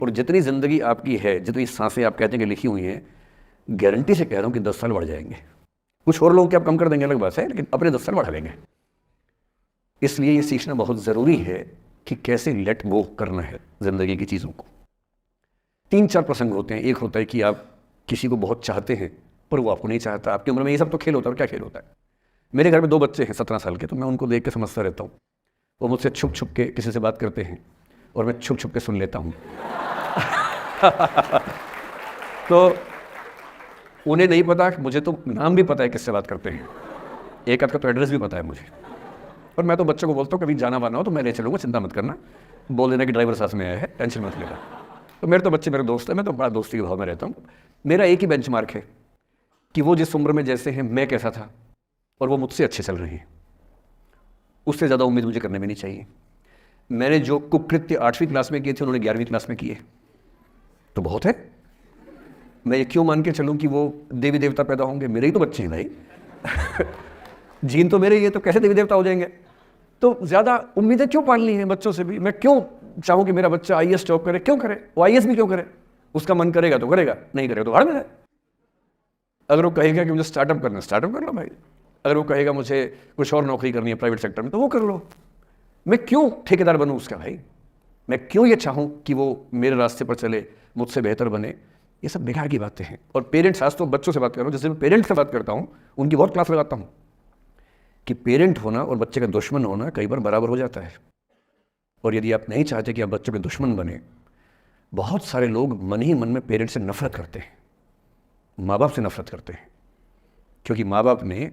और जितनी ज़िंदगी आपकी है, जितनी सांसें आप कहते हैं कि लिखी हुई हैं, गारंटी से कह रहा हूँ कि 10 साल बढ़ जाएंगे। कुछ और लोगों के आप कम कर देंगे अलग बात है, लेकिन अपने 10 साल बढ़ा लेंगे। इसलिए ये सीखना बहुत ज़रूरी है कि कैसे लेट गो करना है ज़िंदगी की चीज़ों को। 3-4 प्रसंग होते हैं। एक होता है कि आप किसी को बहुत चाहते हैं पर वो आपको नहीं चाहता। आपकी उम्र में ये सब तो खेल होता है, और क्या खेल होता है। मेरे घर में 2 बच्चे हैं 17 साल के, तो मैं उनको देख के समझता रहता हूँ। वो मुझसे छुप छुप के किसी से बात करते हैं और मैं छुप छुप के सुन लेता हूँ। तो उन्हें नहीं पता, मुझे तो नाम भी पता है किससे बात करते हैं, एक आध का तो एड्रेस भी पता है मुझे। और मैं तो बच्चों को बोलता हूँ कभी जाना वाना हो तो मैं ले चलूँगा, चिंता मत करना, बोल देना कि ड्राइवर साथ में आया है, टेंशन मत लेना। तो मेरे तो बच्चे मेरे दोस्त हैं, मैं तो बड़ा दोस्ती के भाव में रहता हूँ। मेरा एक ही बेंचमार्क है कि वो जिस उम्र में जैसे हैं मैं कैसा था, और वो मुझसे अच्छे चल रहे हैं। उससे ज़्यादा उम्मीद मुझे करने में नहीं चाहिए। मैंने जो कुकृत्य 8वीं क्लास में किए थे उन्होंने 11वीं क्लास में किए, तो बहुत है। मैं ये क्यों मान के चलूँ कि वो देवी देवता पैदा होंगे? मेरे ही तो बच्चे हैं भाई। जीन तो मेरे ही है, तो कैसे देवी देवता हो जाएंगे? तो ज़्यादा उम्मीदें क्यों पालनी है बच्चों से भी? मैं क्यों चाहूँ कि मेरा बच्चा IAS टॉप करे? क्यों करे? वो IAS भी क्यों करे? उसका मन करेगा तो करेगा, नहीं करेगा तो भाड़ में जाए। अगर वो कहेगा कि मुझे स्टार्टअप करना है, स्टार्टअप कर लो भाई। अगर वो कहेगा मुझे कुछ और नौकरी करनी है प्राइवेट सेक्टर में, तो वो कर लो। मैं क्यों ठेकेदार बनूं उसका भाई? मैं क्यों ये चाहूं कि वो मेरे रास्ते पर चले, मुझसे बेहतर बने? ये सब बेकार की बातें हैं। और पेरेंट्स, आज तो बच्चों से बात कर रहा हूँ, जैसे मैं पेरेंट्स से बात करता हूँ उनकी बहुत क्लास लगाता हूँ कि पेरेंट होना और बच्चे का दुश्मन होना कई बार बराबर हो जाता है। और यदि आप नहीं चाहते कि आप बच्चों के दुश्मन बने, बहुत सारे लोग मन ही मन में पेरेंट्स से नफरत करते हैं, माँ बाप से नफरत करते हैं, क्योंकि माँ बाप ने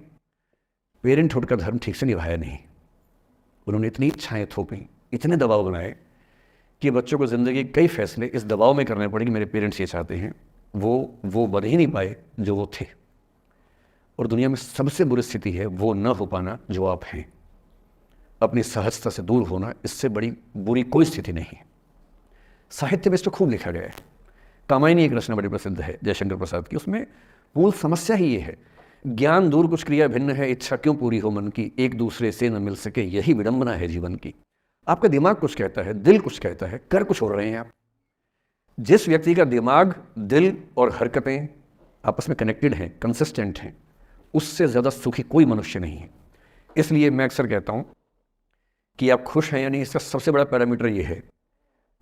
पेरेंटहुड का धर्म ठीक से निभाया नहीं। उन्होंने इतनी इच्छाएं थोपी, इतने दबाव बनाए कि बच्चों को ज़िंदगी के कई फैसले इस दबाव में करने पड़े कि मेरे पेरेंट्स ये चाहते हैं, वो बन ही नहीं पाए जो वो थे। और दुनिया में सबसे बुरी स्थिति है वो न हो पाना जो आप हैं। अपनी सहजता से दूर होना, इससे बड़ी बुरी कोई स्थिति नहीं है। साहित्य में इसको खूब लिखा गया है। कामायनी एक रचना बड़ी प्रसिद्ध है जयशंकर प्रसाद की, उसमें मूल समस्या ही ये है, ज्ञान दूर कुछ क्रिया भिन्न है, इच्छा क्यों पूरी हो मन की, एक दूसरे से न मिल सके यही विडंबना है जीवन की। आपका दिमाग कुछ कहता है, दिल कुछ कहता है, कर कुछ हो रहे हैं आप। जिस व्यक्ति का दिमाग, दिल और हरकतें आपस में कनेक्टेड हैं, कंसिस्टेंट हैं, उससे ज़्यादा सुखी कोई मनुष्य नहीं है। इसलिए मैं अक्सर कहता हूँ कि आप खुश हैं या नहीं, इसका सबसे बड़ा पैरामीटर ये है,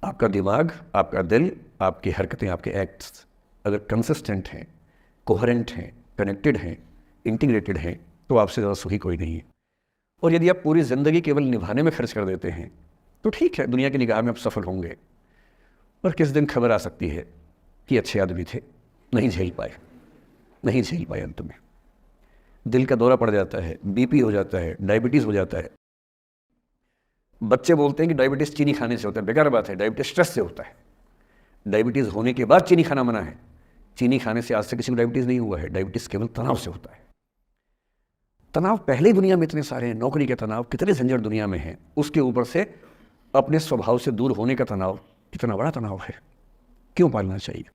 आपका दिमाग, आपका दिल, आपकी हरकतें, आपके एक्ट्स अगर कंसिस्टेंट हैं, कोहेरेंट हैं, कनेक्टेड हैं, इंटीग्रेटेड हैं, तो आपसे ज़्यादा सुखी कोई नहीं है। और यदि आप पूरी ज़िंदगी केवल निभाने में खर्च कर देते हैं तो ठीक है, दुनिया की निगाह में आप सफल होंगे। पर किस दिन खबर आ सकती है कि अच्छे आदमी थे, नहीं झेल पाए, अंत में दिल का दौरा पड़ जाता है, BP हो जाता है, डायबिटीज़ हो जाता है। बच्चे बोलते हैं कि डायबिटीज़ चीनी खाने से होता है, बेकार बात है, डायबिटीज़ स्ट्रेस से होता है। डायबिटीज़ होने के बाद चीनी खाना मना है। चीनी खाने से आज से किसी को डायबिटीज़ नहीं हुआ है। डायबिटीज़ केवल तनाव से होता है। तनाव पहले ही दुनिया में इतने सारे हैं, नौकरी के तनाव, कितने झंझट दुनिया में हैं, उसके ऊपर से अपने स्वभाव से दूर होने का तनाव, कितना बड़ा तनाव है। क्यों पालना चाहिए?